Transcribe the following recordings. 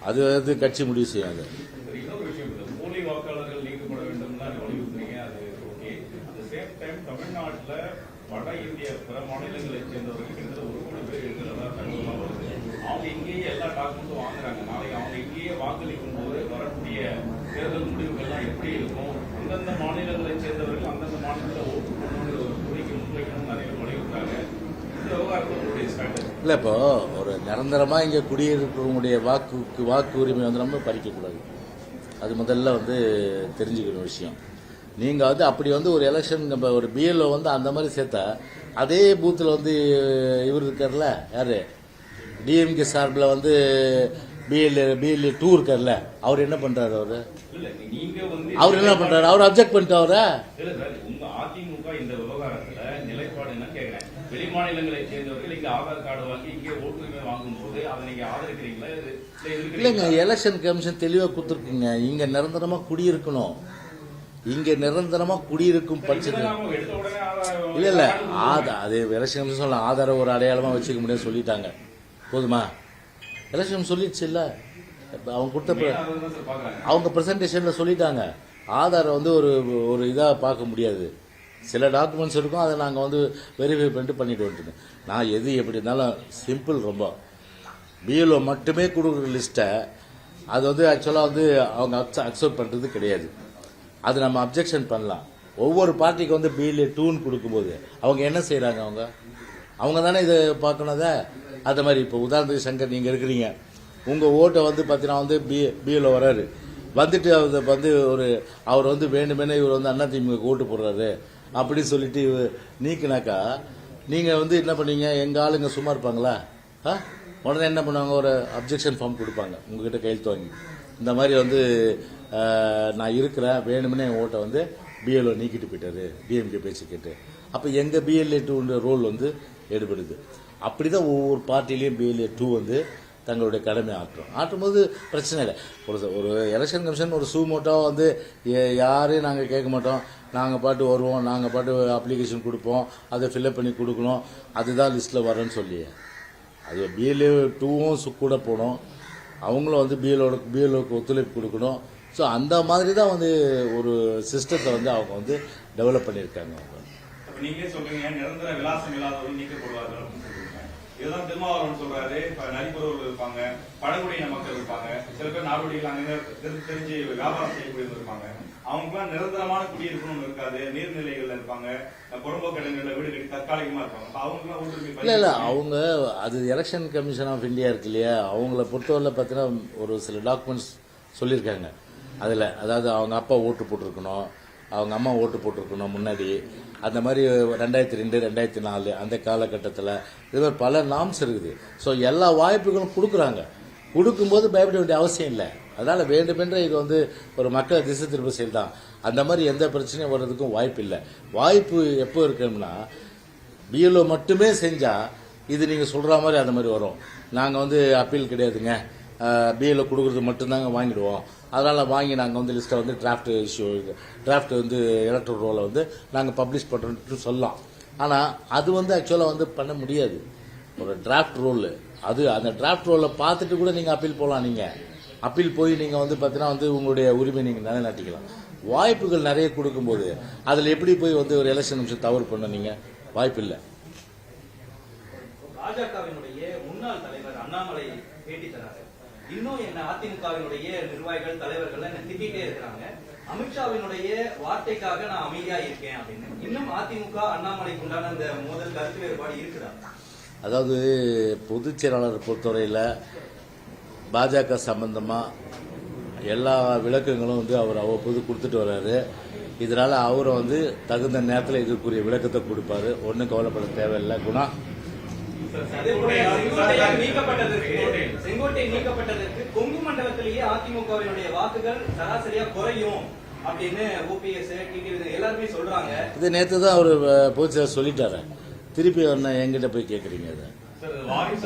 அது வந்து கட்சி முடிவு செய்யும். அது இன்னொரு விஷயம், போலி வாக்காளர்கள் நீக்கப்பட வேண்டும் வலியுறுத்துறீங்க, அது ஓகே. அந்த சேம் டைம் தமிழ்நாட்டில் வட இந்திய பிற மாநிலங்களைச் சேர்ந்தவர்கள் கிட்டத்தட்ட 1 கோடி பேர் இருக்கிறதா தகவலாம் வருது. அவங்க இங்கேயே எல்லா டாக்குமெண்ட்டும் வாங்குறாங்க. நாளைக்கு அவங்க இங்கேயே வாக்களிக்கும் போது வரக்கூடிய தேர்தல் முடிவுகள்லாம் எப்படி இருக்கும்? அந்தந்த மாநிலங்களைச் சேர்ந்தவர்கள் அந்தந்த மாநிலத்தில் ஓட்டு போடணும்னு ஒரு கோரிக்கை முன்வைக்கணும் நிறைய வலியுறுத்தாங்க. இந்த விவகாரங்களுடைய ஸ்ட்ராட்டஜி இல்லை. இப்போ ஒரு நிரந்தரமாக இங்கே குடியிருக்கிறவங்களுடைய வாக்கு உரிமை வந்து நம்ம பறிக்கக்கூடாது. அது முதல்ல வந்து தெரிஞ்சுக்கணும் விஷயம். நீங்கள் வந்து அப்படி வந்து ஒரு எலெக்ஷன் நம்ம ஒரு பிஎல்ஓ வந்து அந்த மாதிரி சேர்த்தா அதே பூத்தில் வந்து இவர் இருக்கார்ல, யார் டிஎம்கே சார்பில் வந்து பிஎல்ஏ 2 இருக்கார்ல, அவர் என்ன பண்ணுறாரு? அவர் என்ன பண்ணுறாரு? அவர் அப்ஜெக்ட் பண்ணிட்டு அவரை அதிமுக இந்த விவகாரத்தில் நிலைப்பாடு என்ன கேட்கிறேன். வெளிமாநிலங்களை சேர்ந்தவர்கள் இங்கே ஆதார் கார்டு வாங்கி இங்கே ஓட்டுரிமை வாங்கும் போது அதை நீங்க ஆதரிக்கிறீங்களா? இல்லைங்க, எலெக்ஷன் கமிஷன் தெளிவாக கொடுத்துருக்குங்க. இங்கே நிரந்தரமாக குடியிருக்கணும். இங்கே நிரந்தரமாக குடியிருக்கும் பட்சத்தில் இல்லை அது எலெக்ஷன் கமிஷன் சொல்லலாம். ஆதாரம் ஒரு அடையாளமாக வச்சுக்க முடியாது சொல்லிட்டாங்க. போதுமா? எலெக்ஷன் சொல்லிடுச்சு இல்லை, அவங்க கொடுத்த அவங்க ப்ரெசன்டேஷனில் சொல்லிட்டாங்க. ஆதாரம் வந்து ஒரு இதாக பார்க்க முடியாது. சில டாக்குமெண்ட்ஸ் இருக்கும், அதை நாங்கள் வந்து வெரிஃபை பண்ணிட்டு வந்துட்டோம். நான் எது எப்படி இருந்தாலும் சிம்பிள். ரொம்ப பிஎல்ஓ மட்டுமே கொடுக்குற லிஸ்ட்டை அது வந்து ஆக்சுவலாக வந்து அவங்க அக்செப்ட் பண்ணுறது கிடையாது. அது நம்ம அப்ஜெக்ஷன் பண்ணலாம். ஒவ்வொரு பார்ட்டிக்கு வந்து பிஎல்ஏ 2 கொடுக்கும்போது அவங்க என்ன செய்கிறாங்க? அவங்க தானே இதை பார்க்கணும். அதை அது மாதிரி இப்போ உதாரணத்துக்கு சங்கர் நீங்கள் இருக்கிறீங்க, உங்கள் ஓட்டை வந்து பார்த்தீங்கன்னா வந்து பிஎல்ஓ வராரு, வந்துட்டு அவர் வந்து அவர் வந்து வேண்டுமெனே இவர் வந்து அதிமுக ஓட்டு போடுறாரு அப்படின்னு சொல்லிட்டு நீக்கினாக்கா நீங்கள் வந்து என்ன பண்ணீங்க? எங்கள் ஆளுங்க சும்மா இருப்பாங்களா? உடனே என்ன பண்ணுவாங்க? ஒரு அப்ஜெக்ஷன் ஃபார்ம் கொடுப்பாங்க உங்ககிட்ட கையெழுத்து வாங்கி. இந்த மாதிரி வந்து நான் இருக்கிறேன், வேணுமெனே என் ஓட்டை வந்து பிஎல்ஓ நீக்கிட்டு போயிட்டாரு டிஎம்கே பேச்சு கேட்டு. அப்போ எங்கள் பிஎல்ஏ 2 ரோல் வந்து எடுபடுது. அப்படி தான் ஒவ்வொரு பார்ட்டிலையும் பிஎல்ஏ 2 வந்து தங்களுடைய கடமை ஆற்றும்போது பிரச்சனை இல்லை. ஒரு எலெக்ஷன் கமிஷன் ஒரு சூமோட்டாக வந்து யாரையும் நாங்கள் கேட்க மாட்டோம், நாங்கள் பாட்டு வருவோம், நாங்கள் பாட்டு அப்ளிகேஷன் கொடுப்போம், அதை ஃபில்அப் பண்ணி கொடுக்கணும், அதுதான் லிஸ்ட்டில் வரேன்னு சொல்லி அது பிஎல்ஏ 2வும் கூட போகணும். அவங்களும் வந்து பிஎல்ஓக்கு ஒத்துழைப்பு கொடுக்கணும். ஸோ அந்த மாதிரி தான் வந்து ஒரு சிஸ்டத்தை வந்து அவங்க வந்து டெவலப் பண்ணியிருக்காங்க. நீங்களே சொல்றீங்க நிரந்தர விலாசம் இல்லாதவர்கள் நீக்கப்படுவார்கள். இதுதான் திருமாவளவன் சொல்றாரு. நரிபுறவர்கள் இருப்பாங்க, பழங்குடியின மக்கள் இருப்பாங்க, சில பேர் நாடோடிகள் அங்கே தெரிஞ்சு வியாபாரம் செய்யக்கூடியவங்க இருப்பாங்க. அவங்களுக்குலாம் நிரந்தரமான குடியிருக்கணும்னு இருக்காது. நீர்நிலைகள்ல இருப்பாங்க, புறம்போக்கு இடங்கள்ல வீடு கட்டி தற்காலிகமா இருப்பாங்க. அவங்களுக்குலாம் ஓட்டுரிமை இல்லை அவங்க அது எலெக்ஷன் கமிஷன் ஆஃப் இந்தியா இருக்கு இல்லையா, அவங்கள பொறுத்தவரை பார்த்தீங்கன்னா ஒரு சில டாக்குமெண்ட்ஸ் சொல்லியிருக்காங்க. அதில் அதாவது அவங்க அப்பா ஓட்டு போட்டிருக்கணும், அவங்க அம்மா ஓட்டு போட்டிருக்கணும் முன்னாடி. அந்த மாதிரி 2002 2004 அந்த காலகட்டத்தில் இது மாதிரி பல நாம்ஸ் இருக்குது. ஸோ எல்லா வாய்ப்புகளும் கொடுக்குறாங்க. கொடுக்கும்போது பயப்பட வேண்டிய அவசியம் இல்லை. அதனால் வேண்டுமென்ற இது வந்து ஒரு மக்களை திசை திரும்ப செயல் தான். அந்த மாதிரி எந்த பிரச்சனையும் வர்றதுக்கும் வாய்ப்பு இல்லை. வாய்ப்பு எப்போ இருக்குன்னா பிஎல்ஓ மட்டுமே செஞ்சால் இது நீங்கள் சொல்கிற மாதிரி அந்த மாதிரி வரும். நாங்கள் வந்து அப்பீல் கிடையாதுங்க, பிஎல்ஓ கொடுக்குறது மட்டும்தாங்க வாங்கிடுவோம், அதனால் வாங்கி நாங்கள் வந்து லிஸ்ட்டை வந்து டிராஃப்ட் வந்து எலக்ட்ரல் ரோலை வந்து நாங்கள் பப்ளிஷ் பண்ணுறோன்ட்டு சொல்லலாம். ஆனால் அது வந்து ஆக்சுவலாக வந்து பண்ண முடியாது. ஒரு டிராஃப்ட் ரோல் அது அந்த டிராஃப்ட் ரோலை பார்த்துட்டு கூட நீங்கள் அப்பீல் போகலாம். நீங்கள் அப்பீல் போய் நீங்கள் வந்து பார்த்தீங்கன்னா வந்து உங்களுடைய உரிமை நீங்கள் நிலைநாட்டிக்கலாம். வாய்ப்புகள் நிறைய கொடுக்கும்போது அதில் எப்படி போய் வந்து ஒரு எலெக்ஷன் நிமிஷம் தவறு பண்ண நீங்கள் வாய்ப்பு இல்லை. பாஜகவினுடைய முன்னாள் தலைவர் அண்ணாமலை பேட்டி தராரு. இன்னும் என்ன அதிமுகவினுடைய நிர்வாகிகள் தலைவர்கள் என்ன திட்டிகிட்டே இருக்கிறாங்க. அமித்ஷாவினுடைய வார்த்தைக்காக நான் அமைதியா இருக்கேன் அப்படின்னு. இன்னும் அதிமுக அண்ணாமலைக்கு உண்டான அந்த மோதல் கருத்து வேறுபாடு இருக்குதா? அதாவது பொதுச் செயலாளர் பொறுத்தவரையில் பாஜக சம்பந்தமாக எல்லா விளக்கங்களும் வந்து அவர் அவ்வப்போது கொடுத்துட்டு வர்றாரு. இதனால் அவரை வந்து தகுந்த நேரத்தில் இதுக்குரிய விளக்கத்தை கொடுப்பாரு. ஒன்றும் கவலைப்பட தேவையில்லை. குணா செங்கோட்டை நீக்கப்பட்டதற்கு கொங்கு மண்டலத்திலேயே அதிமுகவினுடைய வாக்குகள் சராசரியா குறையும் அப்படின்னு ஓபிஎஸ் எல்லாருமே சொல்றாங்க. இது நேற்று தான் அவர் பொதுச் செயலாளர் சொல்லிட்டாரு. திருப்பி எங்கிட்ட போய் கேட்குறீங்க? அதை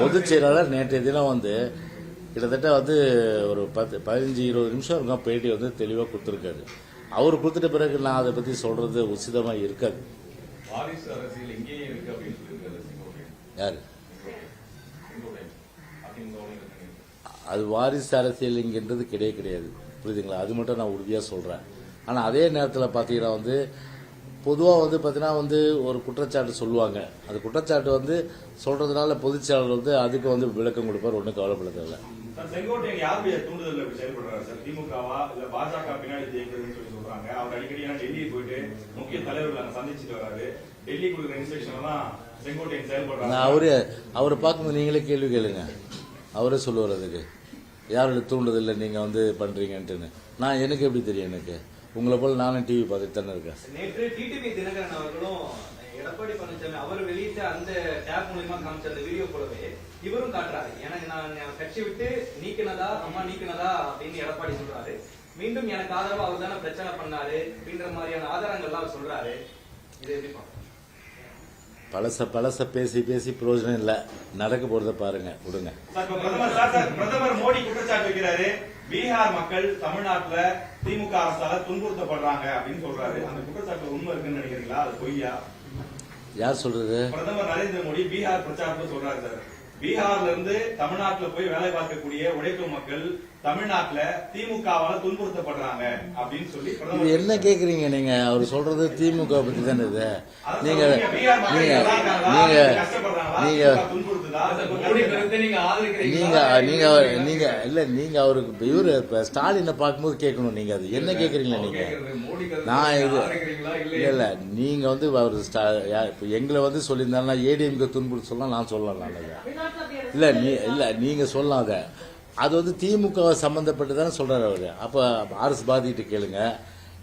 பொதுச் செயலாளர் நேற்றைய தினம் வந்து கிட்டத்தட்ட வந்து ஒரு 15-20 நிமிஷம் இருக்கும் பேட்டி வந்து தெளிவாக கொடுத்துருக்காரு. அவர் கொடுத்துட்ட பிறகு நான் அதை பற்றி சொல்றது உச்சிதமாக இருக்காது. யாரு அது வாரிசு அரசியல் இங்கன்றது கிடையாது, புரியுதுங்களா? அது மட்டும் நான் உறுதியாக சொல்கிறேன். ஆனால் அதே நேரத்தில் பார்த்தீங்கன்னா வந்து பொதுவாக வந்து பார்த்தீங்கன்னா வந்து ஒரு குற்றச்சாட்டு சொல்லுவாங்க. அந்த குற்றச்சாட்டு வந்து சொல்கிறதுனால பொதுச்செயலாளர் வந்து அதுக்கு வந்து விளக்கம் கொடுப்பார், ஒன்றும் கவலைப்படதில்லை. சார், செங்கோட்டையன் யாருடைய தூண்டுதல் இப்படி செயல்படுறாரு சார்? திமுகவா இல்ல பாஜக பின்னாடி ஜெயிக்கிறதுன்னு சொல்லி சொல்றாங்க. அவர் அடிக்கடி டெல்லி போயிட்டு முக்கிய தலைவர்கள் அங்க சந்திச்சுட்டு வராரு. டெல்லி கொடுக்குற இன்ஸ்ட்ரக்ஷன் தான் செங்கோட்டையன் செயல்படுறாரு. நான் அவரை பார்க்கும்போது நீங்களே கேள்வி கேளுங்க, அவரே சொல்லுவார் அதுக்கு யாரோட தூண்டுதல்ல நீங்கள் வந்து பண்ணுறீங்கன்ட்டுன்னு. நான் எனக்கு எப்படி தெரியும்? எனக்கு உங்களை போல் நானும் டிவி பார்த்துட்டு தானே இருக்கேன். நேற்று டிடிவி தினகரன் அவர்களும் எடப்பாடி பழனிசாமி அவர் வெளியிட்ட அந்த டேப் மூலமா காமிச்ச அந்த வீடியோ போலவே இவரும் காட்டுறாரு. எனக்கு நான் கட்சி விட்டு நீக்கினதா அம்மா நீக்கினதா அப்படின்னு எடப்பாடி சொல்றாரு. மீண்டும் எனக்கு ஆதரவா அவர் தானே பிரச்சனை பண்ணாரு அப்படின்ற மாதிரியான ஆதாரங்கள்லாம் அவர் சொல்றாரு. இது எப்படி பழச பேசி பேசி பிரயோஜனம் இல்லை, நடக்க போறத பாருங்க, விடுங்க. பிரதமர் மோடி குற்றச்சாட்டு வைக்கிறாரு, பீகார் மக்கள் தமிழ்நாட்டுல திமுக அரசால துன்புறுத்தப்படுறாங்க அப்படின்னு சொல்றாரு. அந்த குற்றச்சாட்டு உண்மை இருக்குன்னு நினைக்கிறீங்களா? அது பொய்யா? யார் சொல்றது? பிரதமர் நரேந்திர மோடி பீகார் பிரச்சாரத்தை சொல்றாரு சார். பீகார்ல இருந்து தமிழ்நாட்டுல போய் வேலை பார்க்கக்கூடிய உழைப்பு மக்கள் தமிழ்நாட்டுல திமுகவால துன்புறுத்தப்படுறாங்க அப்படின்னு சொல்லி இது என்ன கேக்குறீங்க நீங்க? அவர் சொல்றது திமுக பத்தி தானே இது. நீங்க நீங்க நீங்க இல்ல, நீங்க அவருக்கு இவரு ஸ்டாலினை பார்க்கும்போது கேட்கணும். நீங்க அது என்ன கேக்குறீங்களா நீங்க? நான் இது இல்ல, நீங்க வந்து அவர் எங்களை வந்து சொல்லியிருந்தாருன்னா ஏடிஎம்கே துன்புறுத்த சொல்லலாம், நான் சொல்லலாம். இல்ல நீங்க சொல்லலாம். அது வந்து திமுக சம்பந்தப்பட்டு தானே சொல்றாரு அவரு. அப்ப ஆர்எஸ் பாதிட்டு கேளுங்க,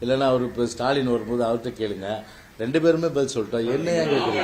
இல்லைன்னா அவரு இப்ப ஸ்டாலின் வரும்போது அவர்கிட்ட கேளுங்க. 2 பேருமே பதில் சொல்லிட்டோம். என்ன கேட்குறீங்க?